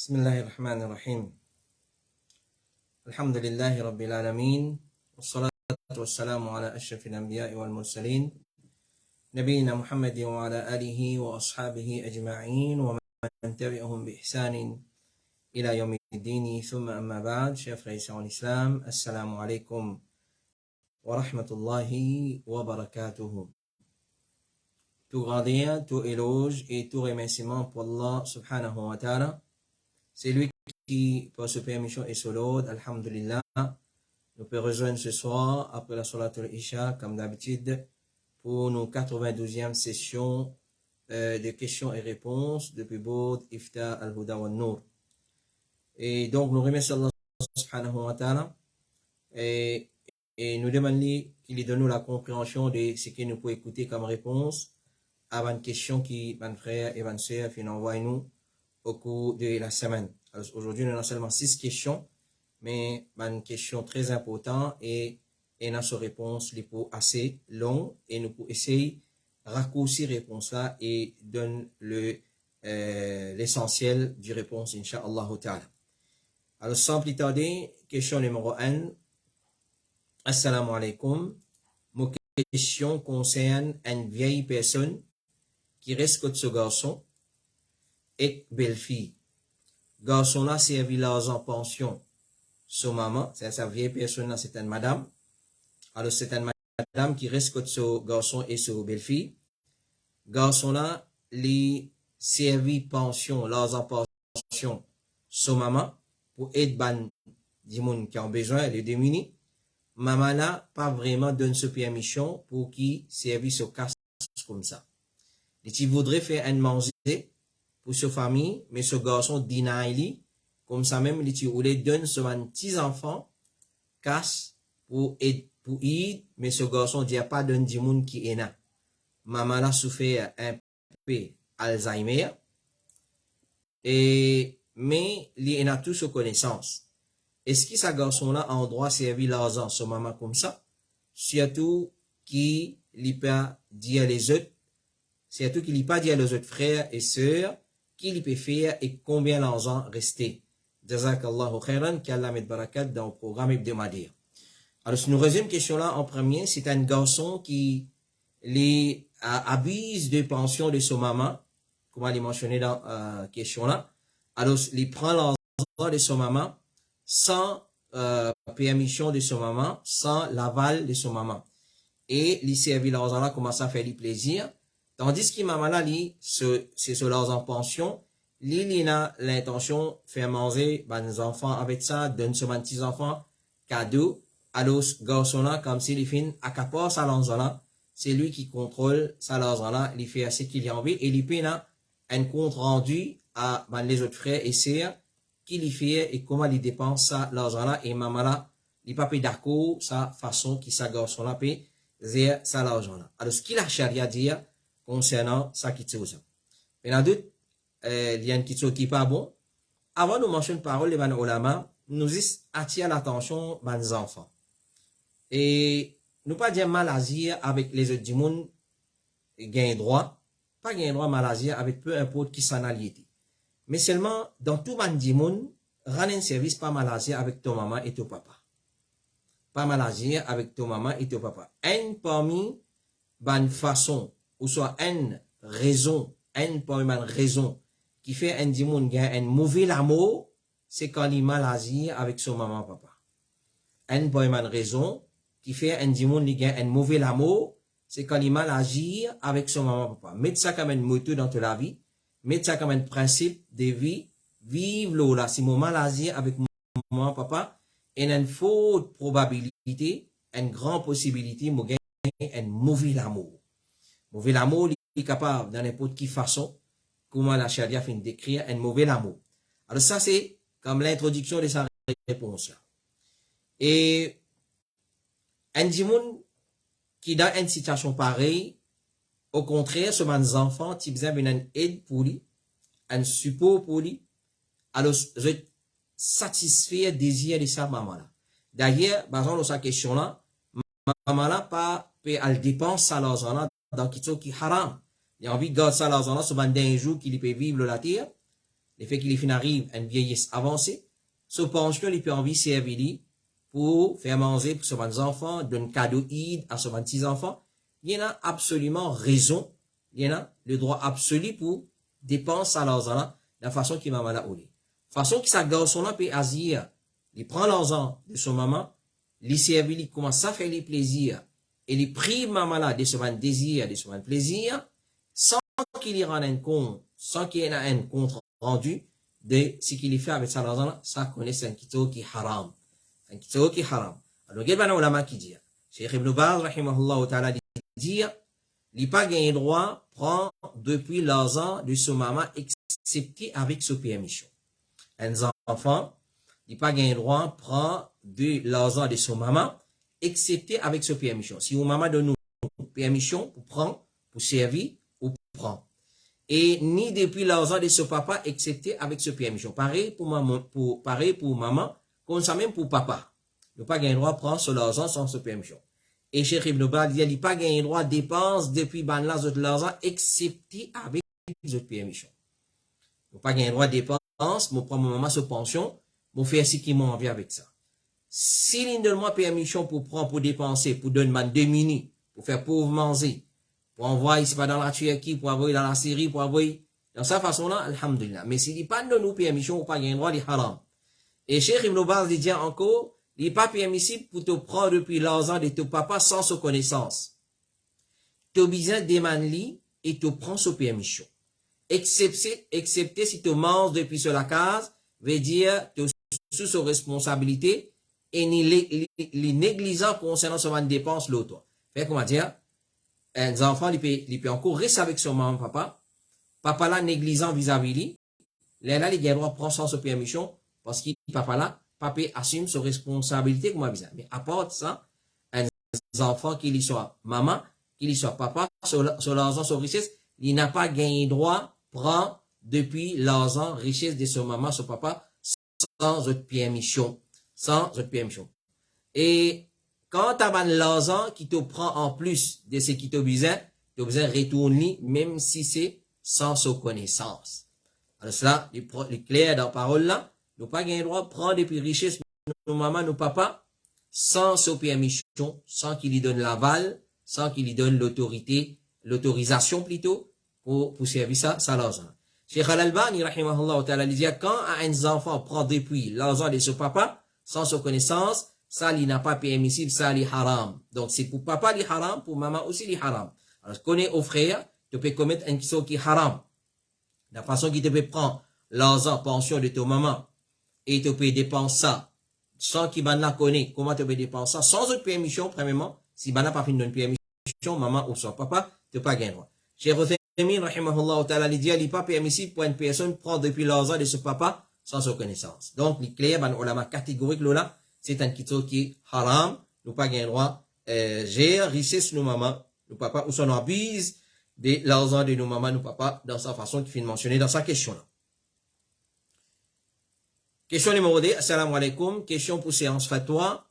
بسم الله الرحمن الرحيم. الحمد لله رب العالمين، والصلاة والسلام على أشرف الأنبياء والمرسلين نبينا محمد وعلى آله وأصحابه أجمعين ومن تبعهم بإحسان إلى يوم الدين. ثم أما بعد. Chers frères et sœurs en islam, assalamu alaikum wa rahmatullahi wa barakatuhu. Tout gradien, tout éloge et tout remerciement pour Allah subhanahu wa ta'ala. C'est lui qui, par sa permission et son ordre, alhamdulillah, nous peut rejoindre ce soir après la Salat al-Isha, comme d'habitude, pour nos 92e sessions de questions et réponses depuis Boud, Ifta, Al-Huda wa Nour. Et donc, nous remercions Allah subhanahu wa ta'ala et nous demandons qu'il donne nous la compréhension de ce que nous pouvons écouter comme réponse à une question qui, mon frère et ma soeur, envoie nous au cours de la semaine. Aujourd'hui, nous avons seulement 6 questions, mais une question très importante et notre réponse les pour assez long et nous pouvons essayer de raccourcir la réponse là et donner l'essentiel du réponse, Inch'Allah ta'ala. Alors, sans plus tarder, question numéro 1. Assalamu alaikum. Mon question concerne une vieille personne qui reste de ce garçon et belle-fille. Garçon là servi l'argent en pension. Son maman, c'est sa vieille personne là, c'est une madame. Alors c'est une madame qui reste de ce garçon et sa belle-fille. Garçon là, les servi pension, l'argent pension, son maman, pour aider ban du monde qui ont besoin, les démunis. Maman là, pas vraiment donne ce permission pour qu'il serve ce casse comme ça. Et tu voudrais faire un manger pour sa famille, mais ce garçon deny comme ça même, il voulait donner son petit enfant casse pour aider, mais ce garçon dit pas d'un du monde qui est là. Maman a souffert un peu Alzheimer, mais il a tous ses connaissances. Est-ce que ce garçon-là a un droit de servir l'argent sur maman comme ça? Surtout qu'il n'a pas dit à les autres, surtout qu'il n'a pas dit à les autres frères et sœurs qu'il peut faire et combien l'argent restait. Jazakallahu khairan, qu'Allah met barakat dans le programme hebdomadaire. Alors, si nous résumons la question là en premier, c'est un garçon qui les abuse de pension de son maman, comme il est mentionné dans la question là. Alors, il prend l'argent de son maman sans permission de son maman, sans l'aval de son maman. Et il servi l'argent là, commence à faire du plaisir. Tandis que maman là, c'est sur l'argent pension, il a l'intention de faire manger les enfants avec ça, donne sur mes petits enfants cadeau. Alors, ce garçon là, comme s'il fait accapare sa l'argent là, c'est lui qui contrôle sa l'argent là, il fait ce qu'il a envie et il paye un compte rendu à les autres frères et sœurs qu'il fait et comment il dépense ça l'argent là et maman là, il pas paye d'accord sa façon qui sa garçon là paye ça l'argent là. Alors, ce qu'il a charia dire concernant ça qui tue ça. Mais en doute, il y a une question qui n'est pas bon. Avant de mentionner une parole de Ban Olama, nous attirons l'attention des enfants. Et nous pas dire maladie avec les autres du monde, gain droit, pas gain droit maladie avec peu importe qui s'en allié. Mais seulement, dans tout le du monde, rendre un service pas maladie avec ton maman et ton papa. Pas maladie avec ton maman et ton papa. Un parmi, ban façon, ou soit une raison qui fait un dimon gain un mauvais amour, c'est quand il maladie avec son maman papa. Une raison qui fait un dimon gain un mauvais amour, c'est quand il maladie avec son maman papa. Mettez ça comme une moto dans toute la vie, mettez ça comme un principe de vie, vive l'eau là. Si mon maladie avec mon maman papa, il y a une forte probabilité, une grande possibilité, de gagner un mauvais amour. Mauvais amour, il est capable, dans n'importe quelle façon, comment la charia fait décrire un mauvais amour. Alors ça, c'est comme l'introduction de sa réponse là. Et un dimoun qui dans une situation pareille, au contraire, ce des enfants, qui besoin d'une aide pour lui, un support pour lui, alors je satisfait le désir de sa maman là. D'ailleurs, par exemple, dans sa question là, maman là pas peut elle dépense sa l'argent là dans quelque chose qui haram. Il a envie de garder ça l'argent là sur un jour qu'il peut vivre la terre. le fait qu'il arrive à une vieillesse avancée, ce pension, il peut envie servir pour faire manger pour ses enfants, donner cadeau à ses petits enfants. Il y en a absolument raison, il y en a le droit absolu pour dépenser à l'argent de la façon qu'il m'a mal oulé. Façon que sa garçon là peut agir, il prend l'argent de son maman, il servir, il commence à faire les plaisirs, et il prive maman là de son désir, de son plaisir, sans qu'il y rende un compte, sans qu'il y ait un compte rendu de ce qu'il fait avec sa argent là, ça connaît c'est un kito qui haram. Un kito qui haram. Alors, il y a un ulama qui dit, Cheikh Ibn Baz, rahimahullah ta'ala, dit, il pas gagné droit, prend depuis l'argent de son maman, excepté avec ce permission. Un enfant, il pas gagné droit, prend de l'argent de son maman, excepté avec ce permission. Si une maman donne nous permission pour prendre, pour servir, ou pour prendre. Et ni depuis l'argent de ce papa, excepté avec ce permission. Pareil pour maman, comme ça même pour papa. Il n'a pas gagné droit, prendre sur l'argent sans ce permission. Et Cheikh Ibn Baz dit, il n'a pas gagné droit, dépense depuis l'argent, excepté avec ce permission. Il n'a pas gagné droit, dépense, moi prendre maman sur pension, moi faire ce qui m'a envie avec ça. S'il donne moi permission pour prendre, pour dépenser, pour donner ma 2 minutes, pour faire pauvre manger, pour envoyer, c'est pas dans la Turquie, pour envoyer dans la Syrie, pour envoyer, dans sa façon-là, alhamdulillah. Mais s'il dit pas de nous permission, ou pas gagner droit, il haram. Et Cheikh Ibn Baz dit encore, il n'est pas permissible pour te prendre depuis l'argent de ton papa sans sa connaissance. Tu as besoin de demander et tu prends sa permission. Excepté si tu manges depuis sur la case, veut dire tu es sous sa responsabilité et les négligents concernant son dépense l'autre. Fait comment dire, un enfant, il peut encore rester avec son maman, papa. Papa là, négligent vis-à-vis lui. Là, il a le droit de prendre sans sa permission parce qu'il, papa là, papa assume sa responsabilité comme bizarre. Mais à part ça, un enfant, qu'il y soit maman, qu'il y soit papa, sur l'argent, sur richesse, il n'a pas gagné droit, prend depuis l'argent, richesse de son maman, son papa, sans autre permission. Sans autre permission. Et quand tu as l'argent qui te prend en plus de ce qui te besoin, tu as besoin de retourner, même si c'est sans sa connaissance. Alors cela, les clair dans la parole là, nous pas gagné droit de prendre depuis richesse nos mamans, nos papas, sans sa permission, sans qu'il lui donne l'aval, sans qu'il lui donne l'autorisation plutôt, pour servir ça l'argent. Cheikh Al-Albani, rahimahullah ta'ala, il dit, quand un enfant prend depuis l'argent de son papa, sans sa connaissance, ça, il n'a pas permissible, ça, il est haram. Donc, c'est pour papa, il est haram, pour maman aussi, il est haram. Alors, connais au frère, tu peux commettre une question qui est haram. La façon qu'il te peut prendre l'argent, pension de ta maman, et tu peux dépenser ça, sans qu'il la connaît, comment tu peux dépenser ça, sans autre permission, premièrement, si n'a pas fait une permission, maman ou son papa, tu n'as pas gagné droit. Cheikh Uthaymin, rahimahullah ta'ala, il dit, il n'est pas permissible pour une personne prendre depuis l'argent de ce papa, sans sa connaissance. Donc, les clairs, ben, ulama catégorique, là, c'est un kito qui est haram, nous pas gain droit, gérer richesse nos mamans, nos papas, ou son abuse de l'argent de nos mamans, nos papas, dans sa façon qui finit mentionner dans sa question là. Question numéro 2, assalamu alaikum, question pour séance fatwa.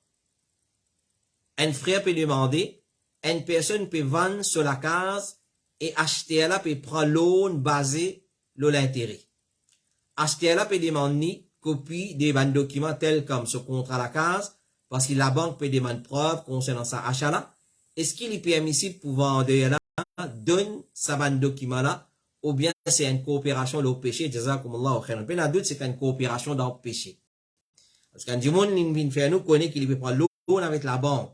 Un frère peut demander, une personne peut vendre sur la case et acheter là peut prendre loan basé sur l'intérêt. Acheter là peut demander copie des documents tels comme ce contrat à la case, parce que la banque peut demander preuve concernant sa achat là. Est-ce qu'il est permissible pour vendeur là, donne sa document là, ou bien c'est une coopération dans le péché, jazakumullahu khairan. Ben la doute, c'est une coopération dans le péché. Parce qu'un du monde, il fait nous connaît qu'il peut prendre loan avec la banque,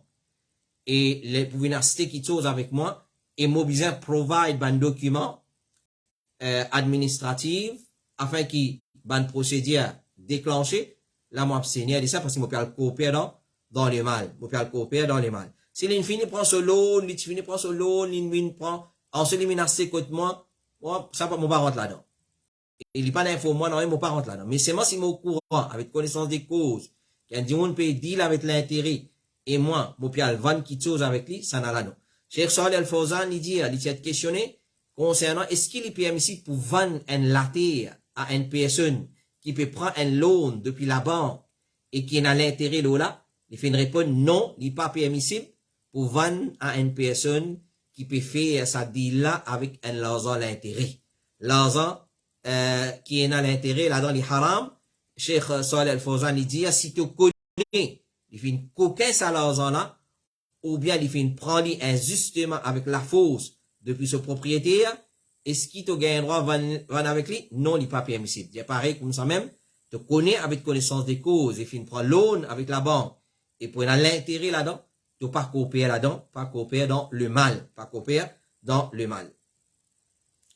et pour venir acheter quelque chose avec moi, et moi besoin provide un document, administratif, afin qu'il, une procédure déclenchée, là, moi, abstenir de ça parce que moi, peux coopérer dans le mal. Moi, peux coopérer dans le mal. Si l'infini prend ce loan, l'infini prend ce loan, l'infini prend, en se éliminer côté moi, ça pas, mon pas rentre là-dedans. Il n'y a pas d'info, moi, non, mon pas rentre là-dedans. Mais c'est moi, si moi, au courant, avec connaissance des causes, qu'il y a des gens qui deal avec l'intérêt, et moi, mon peux vendre quelque chose avec lui, ça n'a là, non. Cheikh Salih Al-Fawzan, il dit, il s'est questionné concernant, est-ce qu'il est permissible pour vendre un latte à une personne qui peut prendre un loan depuis la banque et qui n'a l'intérêt là, il fait une réponse non, il n'est pas permissible pour vendre à une personne qui peut faire sa deal là avec un l'argent l'intérêt. L'argent, qui est dans l'intérêt, là, dans les haram, Cheikh Saleh Al-Fawzan, il dit, si tu connais, il fait une coquin salazan là, ou bien il fait une prendre injustement avec la fausse depuis ce propriétaire, est-ce qu'il te gagne droit va avec lui? Non, il n'est pas permissible. C'est pareil comme ça même, tu connais avec connaissance des causes, il fait une prendre loan avec la banque, et pour l'intérêt là-dedans, tu pas coopérer là-dedans, pas coopérer dans le mal, pas coopérer dans le mal.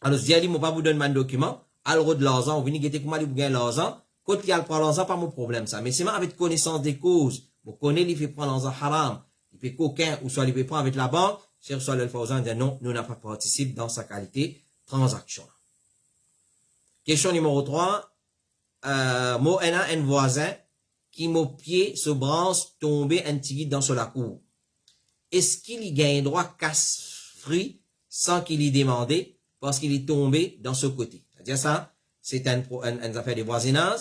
Alors, je dis, moi, pas vous donner un document, alors de l'argent, vous venez guetter comment vous gagnez l'argent, quand il y a le prend l'argent, pas mon problème, ça. Mais c'est même avec connaissance des causes, vous connaissez, il fait prendre l'argent haram, il fait coquin, ou soit il fait prendre avec la banque, Cheikh Saleh Al-Fawzan dit non, nous n'avons pas participé dans sa qualité transaction. Question numéro 3, moi, un voisin, qui mon pied se branche, tomber un petit dans sur la cour. Est-ce qu'il y gagne droit casse-fruit sans qu'il y demandé parce qu'il est tombé dans ce côté? C'est-à-dire ça, c'est une affaire de voisinage.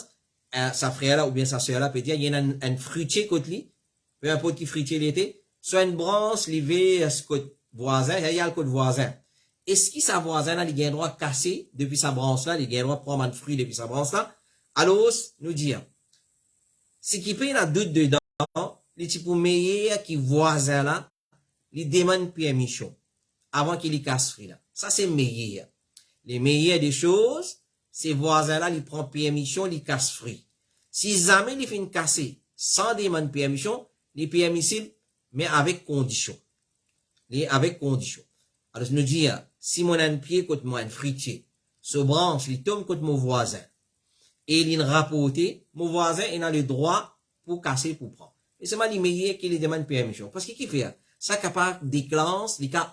Sa frère là ou bien sa soeur là peut dire, il y a un fruitier côté lui, peu importe qui fruitier il était, soit une branche, livrée à ce côté voisin, il y a le côté voisin. Est-ce que sa voisin là, il gagne droit casser depuis sa branche là, il gagne droit prendre un fruit depuis sa branche là? Alors, nous dire, si qui peut y a doute dedans, les types meilleurs qui voisin là, il demande permission avant qu'il y casse fruit là. Ça c'est meilleur. Les meilleures des choses, ces voisins là, ils prennent permission, ils casse fruit. Si jamais ils font casser sans demander permission, les permissibles, mais avec condition. Avec condition. Alors, je nous dis, si mon un pied contre moi, un fruitier, se branche, il tombe contre mon voisin, et il rapporte, mon voisin, il a le droit pour casser, pour prendre. Et c'est mal les meilleurs qui lui demandent permission. Parce qu'il fait, ça capable déclenche, les cas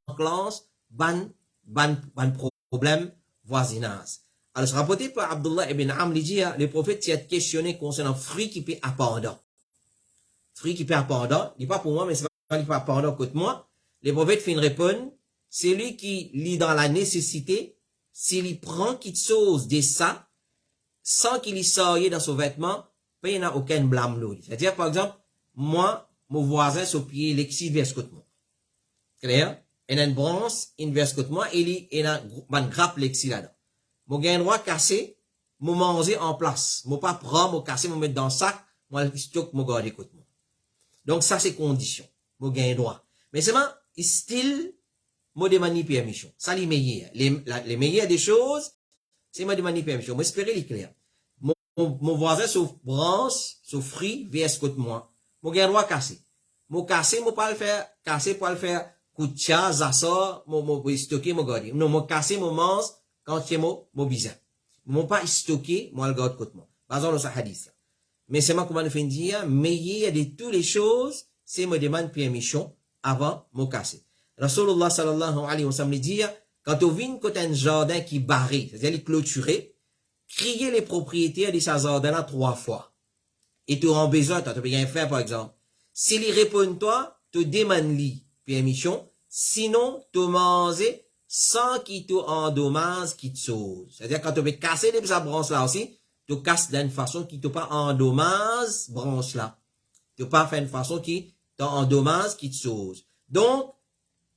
enclenche, ban problème voisinage. Alors, c'est rapporté par Abdullah ibn Amr, il dit, le prophète s'est questionné concernant fruit qui peut appendant. Fruit qui peut appendant, il n'est pas pour moi, mais c'est pas qui peut appendant contre moi. Le prophète fait une réponse, c'est lui qui lit dans la nécessité, s'il prend quelque chose de ça, sans qu'il y sorte dans son vêtement, il n'y a aucun blâme là. C'est-à-dire, par exemple, moi, mon voisin, son pied, l'exi vers côté moi. Clair? Il y a une branche, il vers côté moi, et il y a une grappe l'exi là-dedans. Mon gain droit cassé, mon manger en place. Mon pas prendre, mon casser, mon mettre dans le sac, moi, je stocke, mon garder côté moi. Donc, ça, c'est condition. Mon gain droit. Mais c'est moi, style, moi, demande permission. Ça, les meilleurs. Les meilleures des choses, c'est moi demande permission. Moi, espérer les clairs. Mon voisin se branche, se frit, vers côté moi. Mon gain droit cassé. Mon cassé, mon pas le faire, casser pour le faire, coup de chat, zassor, mon stocker, mon garder. Non, mon cassé, mon mange, quand c'est mon bizarre. Mon pas stocké, moi, le garde côté moi. Par exemple, dans ce hadith. Mais c'est moi, comment nous fait dire, meilleur de toutes les choses, c'est moi demande permission avant mon casser. Rasulullah sallallahu alayhi wa sallam dit, quand on vient côté un jardin qui barré, c'est-à-dire il clôturé, criez les propriétaires de ce jardin-là 3 fois. Et tu auras besoin, tu as bien faire par exemple. S'ils répondent toi, tu demandes lui permission, sinon tu manges sans qu'il te endommage quelque chose. C'est-à-dire quand tu veux casser les branches-là aussi, tu casses d'une façon qui te pas endommage branche-là. Tu pas fait une façon qui t'endommage quelque chose. Donc,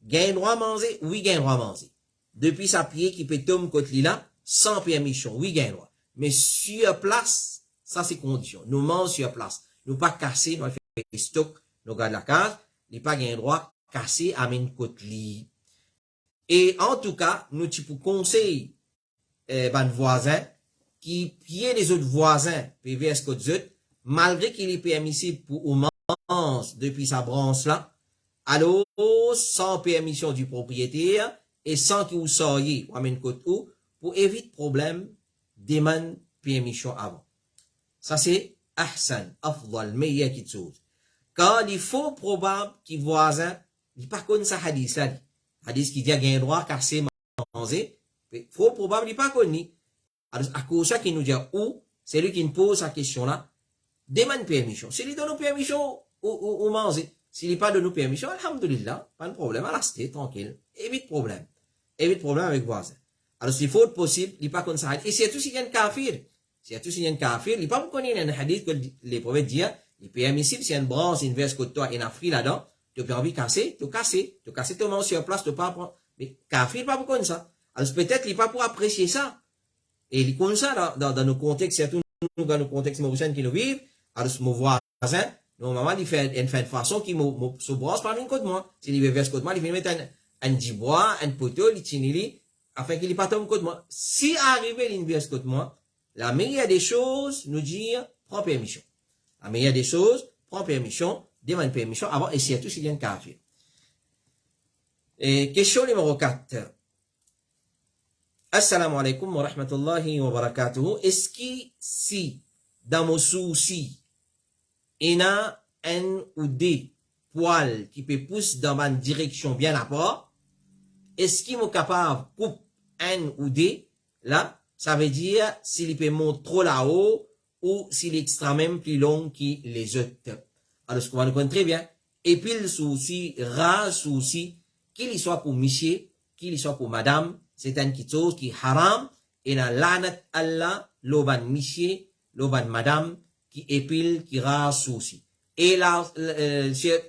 gain droit manger, oui, gain droit manger. Depuis sa pied qui peut tomber côté là, sans permission, oui, gain droit. Mais sur place, ça c'est condition. Nous mangeons sur place. Nous pas casser, nous fait stock, nous garde la case, nous pas gain droit, casser, amène côté. Et en tout cas, nous tu pour conseiller, ban voisin, qui pied les autres voisins, PVS côté autres, malgré qu'il est permissible pour ou mange depuis sa branche là, alors, sans permission du propriétaire et sans qu'il vous sortiez ou amène côté où, pour éviter problème, demande permission avant. Ça c'est ahsan, afdal, meilleur qui chose. Quand il faut probable qu'il voisin, il pas connaît ça hadith là. Hadith qui dit qu'il y a un droit casser manger, faut probable il pas connaît. Alors, à cause ça qui nous dit où, c'est lui qui nous pose sa question là, demande permission. S'il lui donne permission, ou manger. S'il n'est pas de nous permission, alhamdulillah, pas de problème, à rester tranquille. Évite problème. Évite problème avec voisin. Alors, s'il faut possible, il n'est pas comme ça. Et surtout s'il y a un kafir. Surtout s'il y a un kafir, il n'est pas pour connaître un hadith que les prophètes disent, il est permissible, s'il y a une branche, une verse côté toi, et un fruit là-dedans, tu peux envie de casser, tu casses, tu manger sur place, tu pas prendre. Mais kafir, il n'est pas pour connaître ça. Alors, peut-être, il n'est pas pour apprécier ça. Et comme ça, dans nos contextes, surtout dans nos contextes mauriciens qui nous vivent, alors, mon voisin, normalement, il fait une façon qui se brosse par une côte moi. S'il veut vers ce côté moi, il fait mettre un dibois, un poteau, il tient afin qu'il ne pas tombe côté moi. Si arrivé l'inverse côté moi, la meilleure des choses, nous dire, prends permission. La meilleure des choses, prends permission, demande permission avant, et surtout s'il y a un café. Et question numéro 4. Assalamu alaikum wa rahmatullahi wa barakatuhu. Est-ce que si, dans mon souci, il y a un ou des poils qui peut pousser dans ma direction bien à part, est-ce qu'il est capable de couper un ou des, là, ça veut dire s'il peut monter trop là-haut ou s'il est extrêmement plus long que les autres. Alors, ce qu'on va nous connaître très bien, et puis le souci, rase souci, qu'il soit pour monsieur, qu'il soit pour madame, c'est une chose qui est haram, et la lanat Allah, l'oban monsieur, l'oban madame, qui épile, qui rase souci. Et là,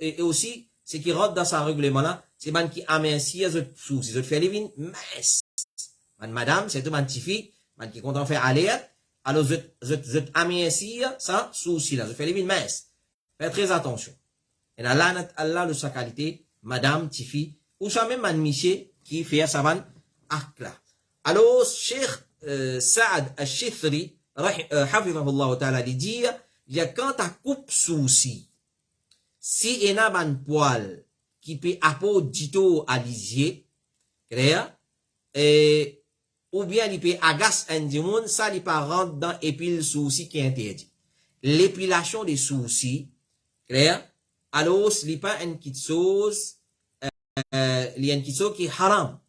et aussi, ce qui rentre dans ce règlement-là, c'est man qui amincit les autres soucis. Les autres fait les vins minces. Madame, c'est tout man petit fille, man qui compte en faire alerte, alors je amincit ça souci-là. Je fais les vins minces. Faites très attention. Et la lanat Allah de sa qualité, madame, petit fille, ou ça même man monsieur qui fait sa vanne acte là. Alors, Cheikh Saad al-Shithri, hafizahullah ta'ala, il dit, il y a quand ta coupe souci, si il y a un poil qui peut apporter du tout à lisier, clair, ou bien il peut agacer un monde, ça il peut rentrer dans l'épile souci qui est interdit. L'épilation des soucis, clair, alors il pas une petite chose, il y a une petite chose qui est haram.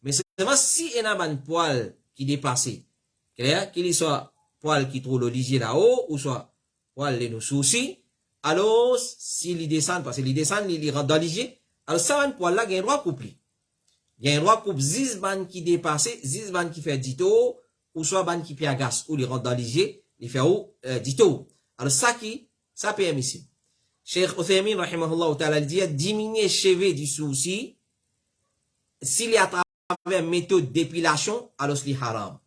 Mais seulement si il y a un poil qui dépasse, clair, qu'il soit poil qui trouve le lisier là-haut, ou soit poil les nos soucis, alors s'il descend, parce qu'il descend, il rentre dans le lisier, alors ça un poil là, il y a un droit couplé. Il y a un droit couple 10 bandes qui dépasse, 10 bandes qui fait 10 tours, ou soit bandes qui fait agace, ou il rentre dans le lisier, il fait 10 tours. Alors ça permissible. Cheikh Uthaymin, rahimahullah ta'ala, dit, diminuer cheveux du souci, s'il est à travers une méthode d'épilation, alors c'est haram.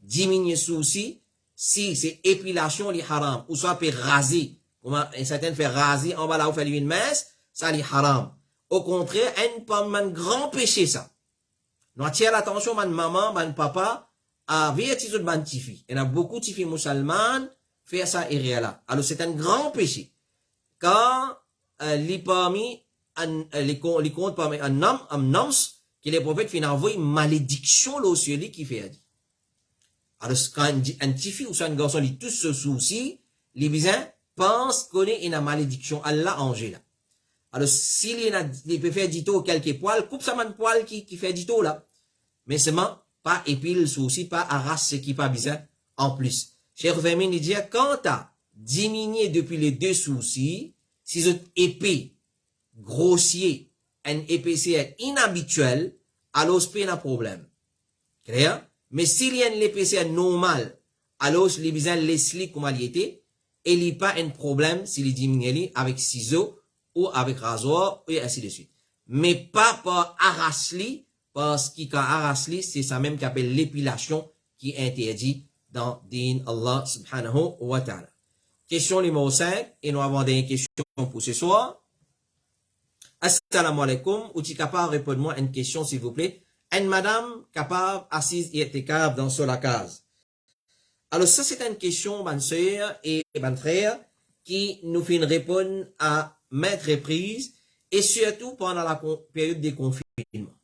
Diminuer souci, si c'est épilation, c'est haram. Ou soit peut raser, comme un certain fait raser, en bas là, où fait une mince, ça c'est haram. Au contraire, un grand péché ça. Nous attirons l'attention, man maman, man papa, à vertir de man tifi. Il y a beaucoup de tifi musulmans, faire ça et là. Alors c'est un grand péché. Quand les parmi les comptes parmi un homme que les prophètes finissent envoyer une malédiction là au ciel qui fait. Alors quand un petit fille ou soit un garçon il tous ce souci, les bisins pensent qu'on est une malédiction Allah angé là. Alors s'il peut faire du tout quelques poils, coupe ça man poil qui fait du tout là. Mais seulement pas épile le souci, pas arrache ce qui pas bizarre en plus. Cheikh Uthaymin dit quand t'as diminué depuis les deux soucis, si vous êtes épais, grossier, un épaisseur inhabituel, alors c'est pas un problème. Clair? Mais s'il y a une épaisseur normale, alors les besoins laissent comme il était, et il n'y a pas un problème s'il est diminué avec ciseaux ou avec rasoir et ainsi de suite. Mais pas par arrache-li, parce que quand arrache-li, c'est ça même qu'appelle l'épilation qui est interdit dans Din Allah subhanahu wa ta'ala. Question numéro 5, et nous avons des questions pour ce soir. Assalamu alaikum, ou tu es capable de répondre à une question s'il vous plaît. Une madame capable assise et était capable dans sur la case. Alors ça c'est une question, ma soeur et mon frère, qui nous fait répondre à maintes reprises, et surtout pendant la période des confinements.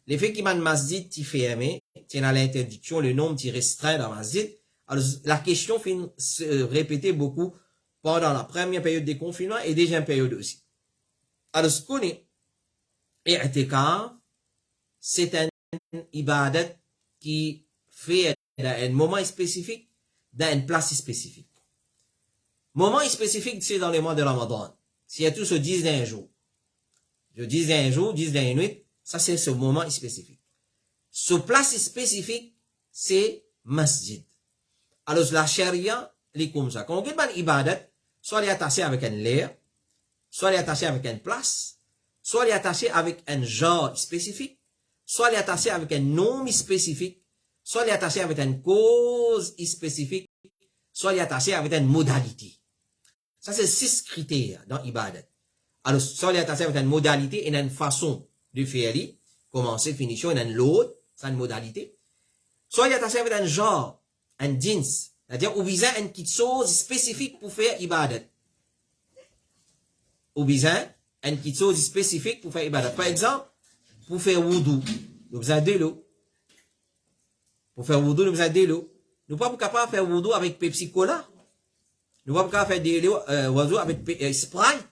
Les faits qui m'a masjid ti fermé, tient à l'interdiction, le nombre qui restreint dans masjid. Alors, la question fait se répéter beaucoup pendant la première période des confinements et deuxième période aussi. Alors, ce qu'on est, i'tikaf, c'est un ibadat qui fait dans un moment spécifique, dans une place spécifique. Moment spécifique, c'est dans les mois de Ramadan. S'il y a tout ce 10 d'un jour. Je 10 d'un jour, 10 d'un nuit, ça c'est ce moment spécifique. Ce place spécifique, c'est masjid. Alors, la charia, elle est comme ça. Quand on dit une ibadat, soit elle est attachée avec un l'air, soit elle est attachée avec une place, soit elle est attachée avec un genre spécifique, soit elle est attachée avec un nom spécifique, soit il est attaché avec une cause spécifique, soit il est attaché avec une modalité. Ça, c'est 6 critères dans Ibadat. Alors, soit il est attaché avec une modalité et une façon de faire, commencer, finition, et une l'autre, c'est une modalité. Soit il est attaché avec un genre, un jeans, c'est-à-dire, ou besoin une petite chose spécifique pour faire Ibadat. Ou besoin une petite chose spécifique pour faire Ibadat. Par exemple, pour faire wudu, nous besoin de l'eau. Pour faire wudu, nous besoin de l'eau. Nous ne sommes pas capables de faire wudu avec Pepsi Cola. Nous ne sommes pas capables de faire wudu avec Sprite.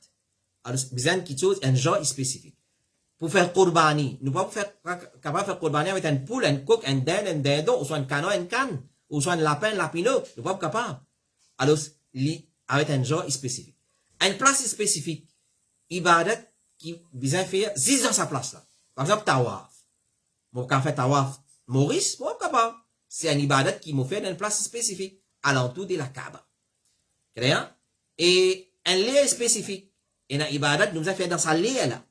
Alors, besoin d'une petite chose, un genre spécifique. Pour faire Qurbani, nous ne sommes pas capables de faire Qurbani avec une poule, un coq, un dindon, ou soit un canon, une canne, ou soit un lapin, un lapinot. Nous ne sommes pas capables. Alors, avec un genre spécifique. Une place spécifique, Ibadat, qui besoin de faire, zis dans sa place là. Par exemple, Tawaf. Mon cas fait Tawaf Maurice, moi, capable. C'est un Ibadat qui m'a fait dans une place spécifique, alentour de la Kaaba. Clair? Et un lieu spécifique. Et un Ibadat, nous avons fait dans sa lieu là.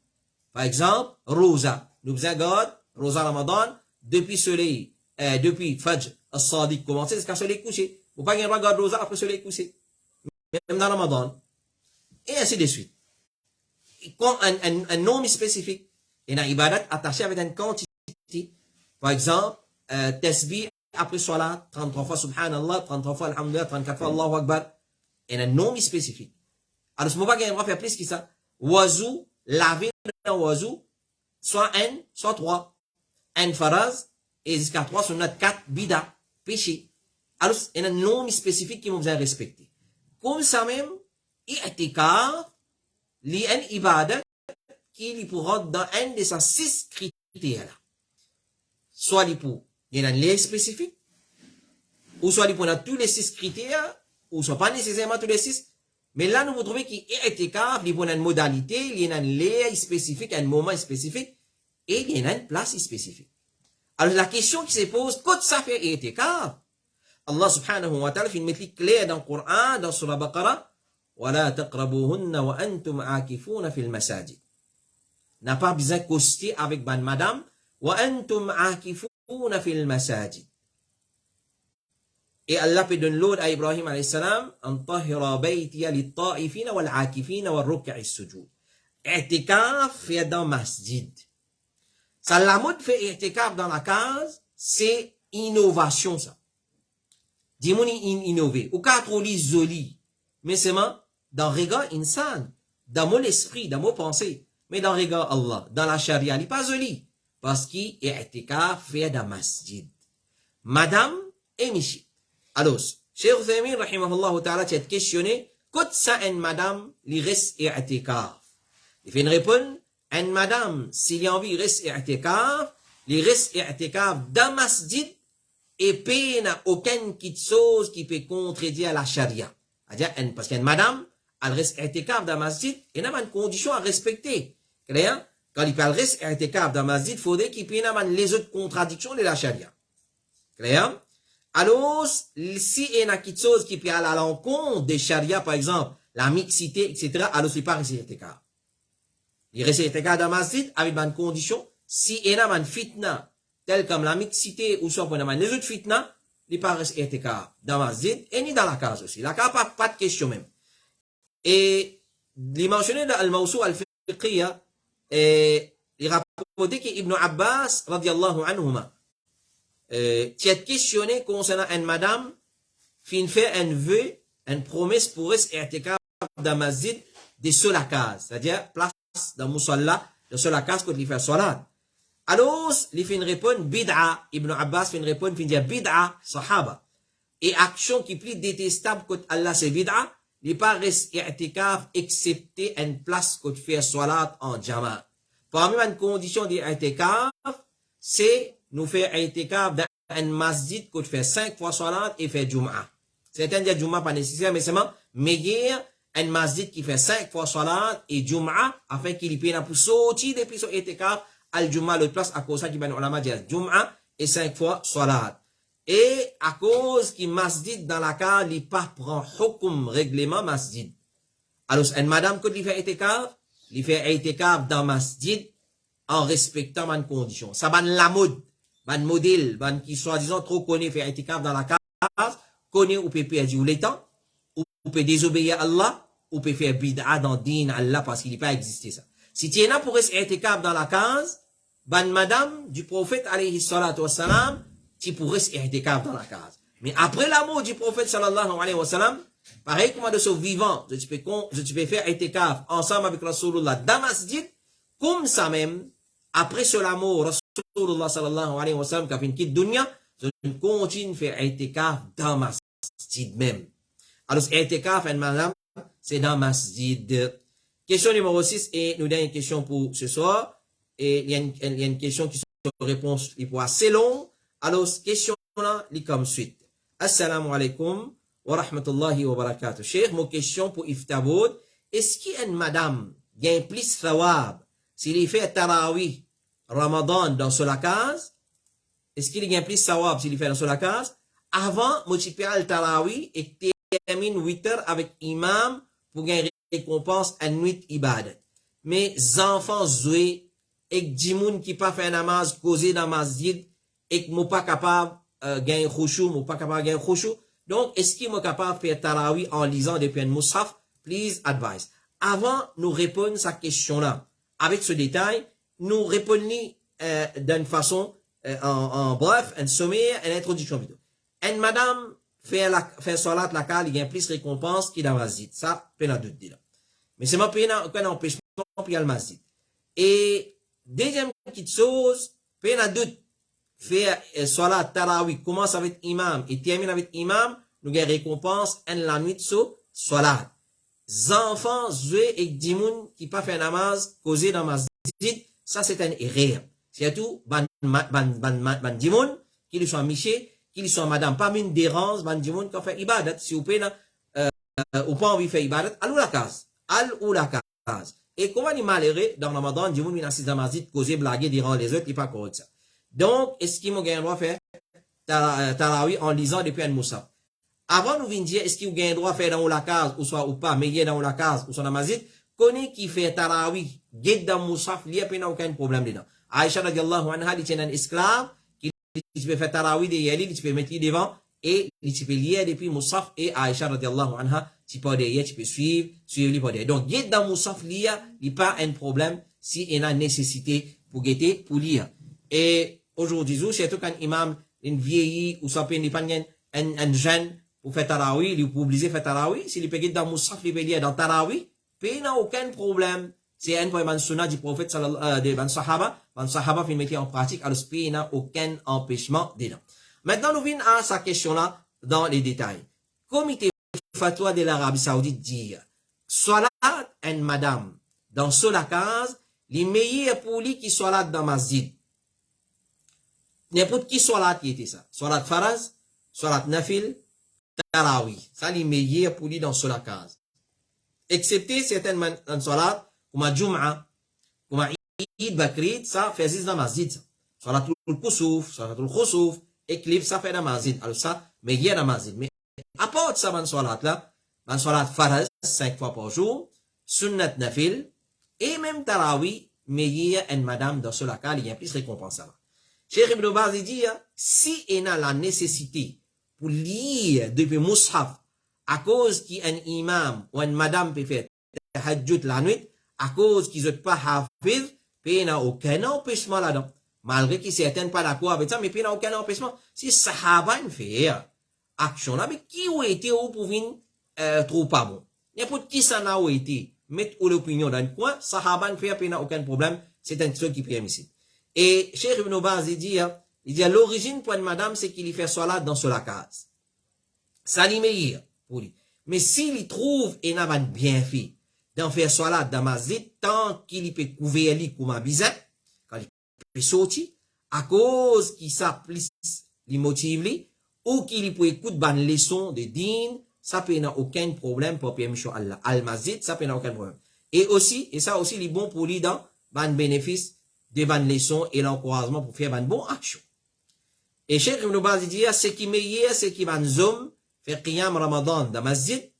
Par exemple, Rosa. Nous avons gardé Rosa Ramadan, depuis soleil, depuis Fajr, As-Sadiq commencé jusqu'à soleil couché. Vous ne pouvez pas garder Rosa après soleil couché. Même dans Ramadan. Et ainsi de suite. Un nom spécifique. Et un Ibadat attaché avec une quantité. Par exemple, Tasbih après Salat, 33 fois Subhanallah, 33 fois Alhamdulillah, 34 fois Allahu Akbar. Et un nom spécifique. Alors, ce moment on va faire plus que ça. Wazou, laver dans wazou, soit un, soit 3. Un faraz, et jusqu'à 3, sur notre 4, bida, péché. Alors, il y a un nom spécifique qui nous besoin respecter. Comme ça même, i'tikaf, il y a une ibadat qui pourra dans un de ces 6 critères-là. Soit il y a un lieu spécifique, ou soit il y a tous les 6 critères, ou soit pas nécessairement tous les 6. Mais là, nous vous trouvez qu'il y a une modalité, il y a un lieu spécifique, un moment spécifique, et il y a une place spécifique. Alors, la question qui se pose, qu'est-ce que ça fait i'tikaf? Allah subhanahu wa ta'ala fait une méthode claire dans le Coran, dans Surah Baqarah, وَلَا تَقْرَبُوهُنَّ وَأَنْتُمْ عَاكِفُونَ فِي الْمَسَاجِدِ. N'a pas besoin de coster avec ban madame, وَأَنْتُمْ عَاكِفُونَ فِي الْمَسَاجِدِ. Et Allah peut donner l'ordre à Ibrahim alayhi salam, أَنْ طَهِرَ بَيْتِيَ لِلطَّائِفِينَ وَالْعَاكِفِينَ وَالرُّكَّعِ السُّجُودِ. I'tikaf fait dans masjid. Ça, la mode fait i'tikaf dans la case, c'est innovation, ça. Dis-moi innover. Ou qu'à trop l'isoler. Mais c'est dans le regard insan, dans mon esprit, dans mon pensée. Mais dans le regard Allah, dans la charia, il n'est pas joli. Parce qu'il est i'tikaf fait dans masjid. Madame et monsieur. Alors, Cheikh Uthaymin, rahimahullah ta'ala, tu as questionné, qu'est-ce que ça, une madame, il reste i'tikaf? Il fait une réponse, une madame, s'il y a envie, il reste i'tikaf, il reste i'tikaf dans masjid, et puis, il n'y a aucune petite chose qui peut contredire la charia. C'est-à-dire, parce qu'une madame, elle reste i'tikaf dans masjid, il y a une condition à respecter. Clair? Quand il parle reste i'tikaf dans masjid, il faudrait qu'il y ait les autres contradictions de la charia. Clair? Alors, si il y a une petite chose qui peut aller à l'encontre des charia, par exemple, la mixité, etc., alors c'est pas rester i'tikaf. Il reste i'tikaf dans masjid avec une condition, si il y a une fitna, telle comme la mixité ou soit pour les autres fitna, il pas rester i'tikaf dans masjid et ni dans la case aussi. La case, pas de question même. Et, il mentionné dans Al-Mawsou Al-Fiqhiyya, il rapportait qu'Ibn Abbas, radiallahu anhuma, qui a questionné concernant une madame, qui fait un vœu, une promesse pour rester i'tikaf dans masjid de sur la case. C'est-à-dire, place dans Moussalla, de sur la case quand il fait salat. Alors, il fait une réponse bid'a. Ibn Abbas fait une réponse, il dit bid'a, sahaba. Et action qui est plus détestable que Allah c'est bid'a, il n'est pas resté i'tikaf excepté une place que tu fais salat en jama. Parmi les conditions d'i'tikaf, c'est nous faire i'tikaf dans un masjid que tu fais 5 fois salat et fait jum'a. Certains disent jum'a pas nécessaire, mais seulement meilleur un masjid qui fait 5 fois salat et jum'a afin qu'il puisse pour sortir depuis son i'tikaf. Al-Jum'a, l'autre place, à cause ça qui ben ulama dit Jum'a et 5 fois salat. Et à cause qu'il masjid dans la case, il pas prend hukum règlement masjid. Alors, une madame, quand il fait i'tikaf dans masjid en respectant une condition. Ça ban la mode ban modèle, ban qui soi-disant trop connaît faire itikaf dans la case, connaît ou peut perdre le temps, ou peut désobéir à Allah, ou peut faire bid'a dans din Allah parce qu'il n'est pas existé ça. Si tu es là pour rester itikaf dans la case, ban madame du prophète alayhi salatu wassalam, tu pourrais rester itikaf dans la case. Mais après la mort du prophète sallallahu alayhi wa sallam, pareil comme de ce vivant, je peux faire itikaf ensemble avec Rasulullah dans masjid, comme ça même, après cela mort, Rasulullah sallallahu alayhi wa sallam, qui a fait une quitte dunya, je continue à faire itikaf dans masjid même. Alors, itikaf, madame, c'est dans masjid. Question numéro 6, et nous avons une question pour ce soir. Et il y a une question qui se réponse, il est assez long. Alors, question là, il est comme suite. Assalamu alaikum wa rahmatullahi wa barakatuh. Cheikh, mon question pour Iftaboud. Est-ce qu'il y a une madame qui a plus thawab s'il fait tarawih Ramadan dans la case? Est-ce qu'il y a plus thawab s'il fait dans la case? Avant, moi, tu le tarawih et termine 8 heures avec imam pour gagner récompense à nuit ibadat. Mais enfants joués et dimoun qui pas fait namaz causé dans masjid et que moi pas capable gagner khushu, moi pas capable gagner khushu. Donc est-ce qu'il est capable de faire tarawih en lisant des peines mushaf? Please advise. Avant nous répondre à cette question là avec ce détail, nous répondons d'une façon en bref, un sommaire, une introduction vidéo. Et madame fait salat la cale, il y a plus récompense qui dans le masjid. Ça, peine à doute là. Mais c'est ma peine à empêchement pour y aller le masjid. Et deuxième petite chose, peine à doute, faire salat tarawih, commence avec imam et termine avec imam, nous avons récompense en la nuit sur salat. Enfants joués et dimoun qui pas fait namaz, causé dans le masjid, ça c'est un erreur. Surtout, ban dimoun, qui lui soit miché, qu'il soit madame, pas une dérange, ban dimoun qui fait ibadat, si vous pouvez, ou pas envie de faire ibadat, allou la case. Ou la case. Et comment il malheureux, dans Ramadan, dimoun, il assiste dans la masjid, causer, blaguer, déranger les autres, il n'est pas correct ça. Donc, est-ce qu'il m'a gagné le droit de faire tarawih en lisant depuis un moussaf? Avant, nous venons dire, est-ce qu'il a le droit de faire dans la case, ou soit, ou pas, mais il est dans la case, ou soit dans la masjid, connaît qui fait tarawih, guide dans le moussaf, il n'y a pas aucun problème dedans. Aïcha radiallahu anha, il tient un esclave, qui peut faire tarawih derrière lui, il peut mettre devant, et il peut lire depuis moussaf, et Aïcha radiallahu anha, tu peux derrière, tu peux suivre lui derrière. Donc, guide dans moussaf, lire, il n'y a pas un problème, si il y a nécessité pour guetter, pour lire. Et aujourd'hui, surtout quand imam, une vieillie, ou ça peut pas un jeune, pour faire tarawih, il est obligé de faire tarawih, s'il peut guetter dans moussaf, il peut lire dans tarawih, il n'a aucun problème. C'est un point de sunna du prophète de ban sahaba fait mettre en pratique, alors il n'a aucun empêchement dedans. Maintenant, nous venons à sa question-là dans les détails. Comité fatwa de l'Arabie Saoudite dit, salat en madame, dans la case, les meilleurs pour lui qui salat dans masjid. N'importe qui salat qui était ça. Salat faraz, salat nafil, tarawih. Ça, les meilleurs pour lui dans la case. Excepté certaines salat, comme Jum'a, comme Eid Bakrid, ça fait dans masjid. Salatul Kusuf, Salatul Khusuf, éclipse, ça fait dans masjid. Alors ça, mais il y a dans masjid. Mais à part de ça, ban salat là, ban salat faraz, 5 fois par jour, sunnat nafil, et même tarawih, mais il y a une madame dans ce cas, il y a plus récompense là. Cheikh Ibn Baz dit, si il y a la nécessité pour lire depuis Mus'haf, à cause qu'il y a un imam ou une madame peut faire tahajjud la nuit, à cause qu'ils n'ont pas hafiz, il n'y a aucun empêchement là-dedans. Malgré qu'ils ne sont pas d'accord avec ça, mais il n'y a aucun empêchement. Si Sahaba fait action là, mais qui a été au pour venir trop pas bon? N'importe qui ça n'a été, mettre l'opinion dans le coin, Sahaba fait, il n'y a aucun problème, c'est un truc qui est ici. Et Cheikh Ibn Baz dit, l'origine pour une madame, c'est qu'il y fait salat dans la case. Ça lui meilleur pour lui. Mais s'il trouve et n'a pas bien fait, d'en faire salat dans masjid, tant qu'il peut couvrir lui comme un bizarre, quand il peut sortir, à cause qu'il s'applique les motifs, ou qu'il peut écouter une leçon de din, ça peut n'a aucun problème pour permission Allah. Al-masjid, ça peut n'a aucun problème. Et aussi, et ça aussi, il est bon pour lui dans ban bénéfice de ban leçon et l'encouragement pour faire ban bon action. Et Cheikh Ibn Baz dit, ce qui meilleur, c'est qui ban zoom, faire qiyam Ramadan dans masjid.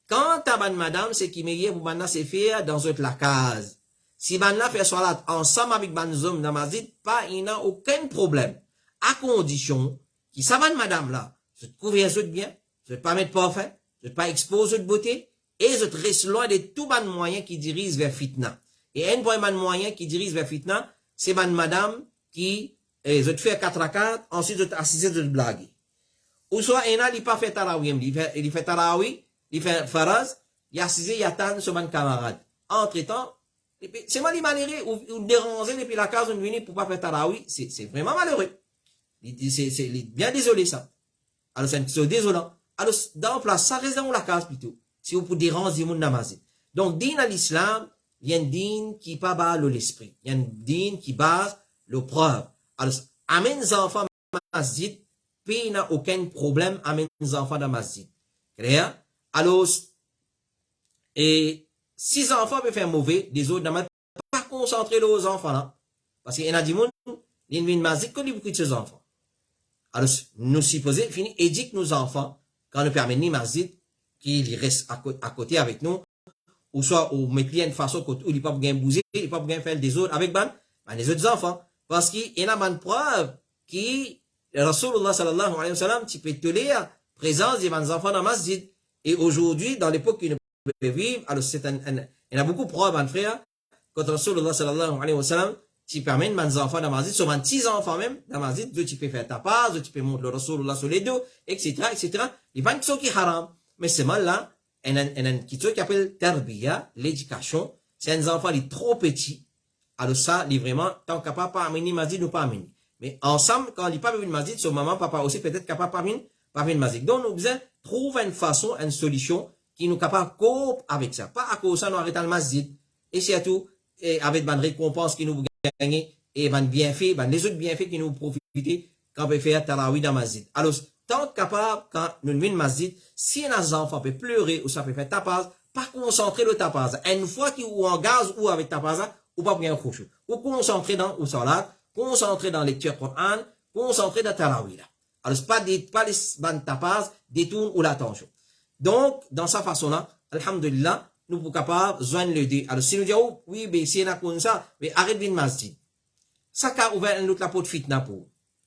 Quand ta ban madame, ce qui meilleur pour ban c'est faire dans la case. Si ban fait salat ensemble avec ban zoom dans masjid, pas, il n'a aucun problème. à condition qui savent madame là, je te couvrir les autres bien, je te pas mettre parfum, je te pas exposer de beauté, et je te reste loin de tout ban moyen qui dirige vers fitna. Et un bon moyen qui dirige vers fitna, c'est ban madame qui, je te fais 4 à 4, ensuite je t'assise de te blaguer. Ou soit, il pas fait tarawi, il fait tarawi, il fait faraz, il assise, il attend sur mon camarade. Entre temps, c'est mal malheureux, ou déranger depuis la case, on vient pour pas faire tarawi, c'est vraiment malheureux. C'est bien désolé ça. Alors c'est désolant. Alors dans place, ça reste dans la case plutôt. Si vous pouvez déranger mon namazé. Donc, din à l'islam, il y a un din qui pas bas l'esprit. Il y a un din qui base le preuve. Alors, amène les enfants masjid, puis il n'a aucun problème, amène les enfants dans masjid. Clair? Alors, et si les enfants peuvent faire mauvais, les autres n'ont pas concentré aux enfants là. Parce qu'il y a des gens qui viennent masjid que beaucoup de ces enfants. Alors, nous supposons, fini, éduque nos enfants, quand nous permettons masjid, qu'ils restent à côté avec nous, ou soit, ou mettre une façon où ils ne peuvent pas bouger, ils ne peuvent pas faire des autres avec les autres enfants. Parce qu'il y a une preuve qui, Rasulullah sallallahu alayhi wa sallam, tu peux te lire, présence des enfants dans le masjid. Et aujourd'hui, dans l'époque qu'ils ne vivre, alors il y a beaucoup de preuves, mon frère, quand Rasulullah sallallahu alayhi wa sallam, tu permets les enfants dans le masjid, souvent 6 enfants même, dans le masjid, tu peux faire ta part, tu peux montrer le Rasulullah sur les deux, etc., etc. Il y a pas une chose qui est haram. Mais c'est mal là, il y a une chose qui appelle tarbiya, l'éducation. C'est un enfant qui est trop petit. Alors ça, il est vraiment, tant qu'à pas amener masjid ou pas amener. Mais ensemble, quand il n'est pas venu masjid, son maman, papa aussi, peut-être capable pas amener masjid. Donc, nous devons trouver une façon, une solution qui nous capable de coopérer avec ça. Pas à cause de ça, nous arrêtons le masjid. Et surtout, avec une récompense qui nous gagne, et un bienfait, les autres bienfaits qui nous profitent quand on peut faire tarawih dans le masjid. Alors, tant capable, quand nous venons masjid, si un enfant peut pleurer ou ça peut faire tapage, pas concentrer le tapage. Une fois qu'il ou en gaz ou avec tapage, ou pas bien khushu. Ou concentrer dans ou salat, concentrer dans lecture Coran, concentrer dans tarawih là. Alors, pas les tapage, détourne ou l'attention. Donc, dans sa façon-là, alhamdulillah, nous sommes capables de joindre le deux. Alors, si nous disons, oui, mais si on a comme ça, mais arrête de masjid. Ça a ouvert un autre la porte fitna pour.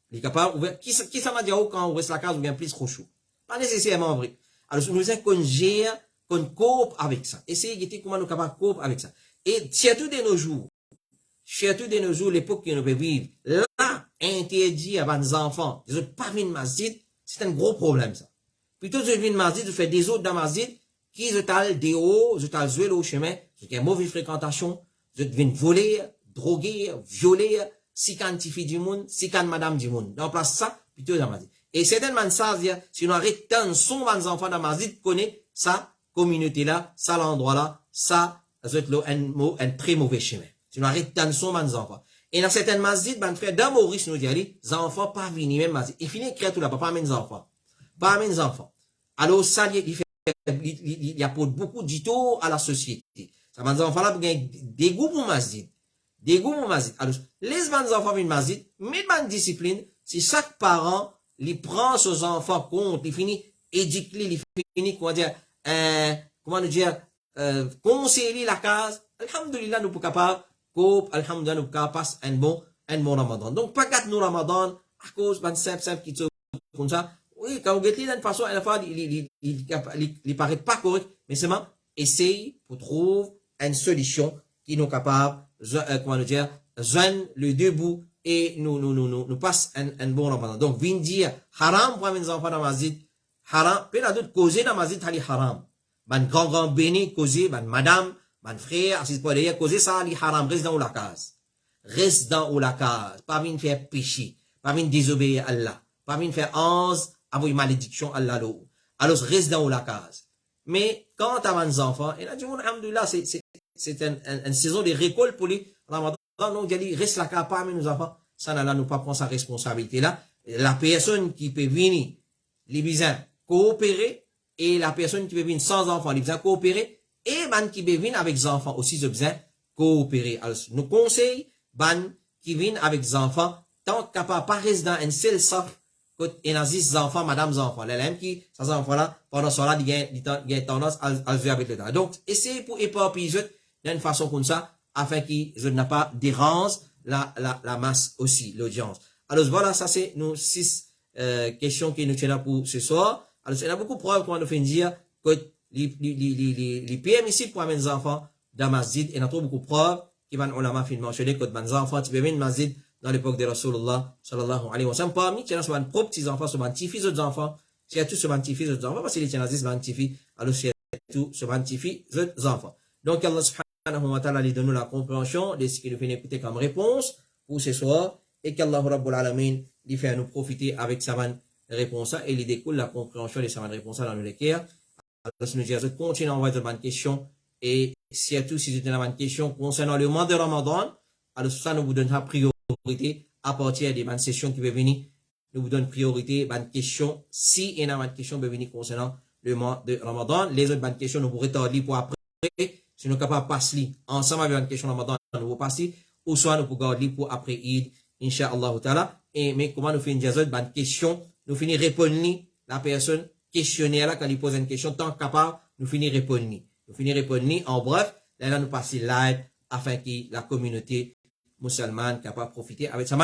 Il est capable ouvert. Qui ça m'a dit quand on reste la case ou bien plus trop chaud? Pas nécessairement vrai. Alors, nous avons qu'on gère, qu'on cope avec ça. Essayez de dire comment nous sommes capables de cope avec ça. Et surtout de nos jours, l'époque que nous pouvons vivre, là, interdit à nos enfants, de ne pas venir masjid, c'est un gros problème, ça. Plutôt de venir masjid, de faire des autres dans masjid, qui se talent des hauts, se talent jouer au chemin, qui ont mauvaise fréquentation, je viennent voler, droguer, violer, si quand tu fais du monde, si quand madame du monde. Donc, place ça, plutôt dans masjid. Et certainement, ça, si on arrête tant son enfants dans masjid, connaît ça, communauté-là, ça, l'endroit-là, ça, c'est un très mauvais chemin. Si on arrête tant son enfants. Et dans certaines masjid, ben, frère, dans Maurice, nous dit, les enfants, pas venir même masjid. Il finit écrire tout là, pas mes enfants. Pas mes enfants. Alors, ça, il apporte beaucoup d'ito à la société. Ça va, les enfants là, des goûts pour masjid. Des goûts pour masjid. Alors, les enfants viennent masjid, mais une discipline, si chaque parent, il prend ses enfants compte, il finit éduquer, il finit, comment dire, conseiller la case. Alhamdulillah, nous sommes capables, alhamdulillah, nous sommes capables de passer un bon ramadan. Donc, pas gâter nos ramadan, à cause d'un simple qui sont comme ça. Oui, quand vous guettez d'une façon, à la fois, il paraît pas correct, mais seulement, essaye pour trouver une solution qui nous capable, comment dire, joindre le deux bouts et nous passe un bon ramadan. Donc, vient dire, haram pour mes enfants dans la masjid, haram, puis la d'autres causer dans la masjid, c'est haram. Ban grand béni, causer, ban madame, ban frère, assise pour derrière, causer ça, c'est haram, reste dans la case. Reste dans la case. Pas venir faire péché, pas venir désobéir à Allah, pas venir faire 11, avoir une malédiction à Allah. Alors, reste dans la case. Mais, quand tu as des enfants, et là, du monde, alhamdoulilah, c'est une saison de récolte pour les ramadan. Donc, il reste la case parmi nos enfants. Ça, là, nous pas prendre sa responsabilité là. La personne qui peut venir, les besoins coopérer, et la personne qui peut venir sans enfants, les besoins coopérer, et ban qui peut venir avec des enfants aussi, les besoins coopérer. Alors, nous conseillons, ban qui viennent avec des enfants, tant capable pas rester dans un seul sac, et dans 10 enfants, madame enfants. Les mêmes qui, ces enfants-là, pendant ce temps-là, ils ont tendance à jouer avec le temps. Donc, essayez pour éparpiller d'une façon comme ça, afin qu'ils ne pas dérange la masse aussi, l'audience. Alors voilà, ça c'est nos 6 questions qui nous tiennent pour ce soir. Alors, il y a beaucoup de preuves qu'on nous fait dire que les permissibles pour amener les enfants dans la masjid, et il y a beaucoup de preuves qui vont nous mentionner que les enfants, tu peux amener masjid dans l'époque de Rasulullah, sallallahu alayhi wa sallam. Parmi, tu as des propres petits-enfants, ce petits-fils d'autres enfants, c'est tout ce petits-fils d'autres enfants, parce que les Tchénazis, ce petits-fils, alors c'est tout ce petits-fils d'autres enfants. Donc, Allah subhanahu wa ta'ala, lui donne la compréhension de ce qu'il nous fait écouter comme réponse pour ce soir, et qu'Allah Rabbul Alamin lui fait nous profiter avec sa réponse et il découle la compréhension de sa réponse dans le lecteur. Alors, si nous disons, continuez à envoyer de bonnes questions, et surtout si vous avez une question concernant le mois de Ramadan, alors ça nous vous donnera priorité à partir des bonnes sessions qui vont venir. Nous vous donnons priorité, bonnes questions, si il y a une bonne question qui va venir concernant le mois de Ramadan. Les autres bonnes questions, nous vous retarder pour après. Si nous sommes capables de passer ensemble avec une question Ramadan, nous vous passer, ou soit nous pouvons garder pour après Eid, Inch'Allah ta'ala. Mais comment nous faisons une bonne question, nous finissons répondre la personne questionnaire là, quand il pose une question, tant capable, nous finissons répondre. Nous finissons répondre. En bref, là, nous passons live afin que la communauté musulmane capable de profiter avec sa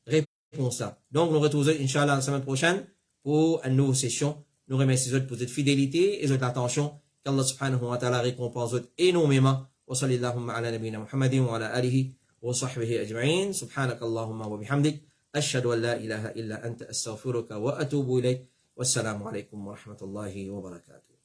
réponse là. Donc, nous retrouvons, Inch'Allah, la semaine prochaine pour une nouvelle session. Nous remercions pour votre fidélité et votre attention. qu'Allah subhanahu wa ta'ala récompense énormément. Wa sallallahu ala nabina Muhammadin wa ala alihi wa sahbihi ajma'in. Subhanakallahumma wa bihamdik. Ashhadu an la ilaha illa anta astaghfiruka wa atubu ilayk. Wassalamu alaikum wa rahmatullahi wa barakatuh.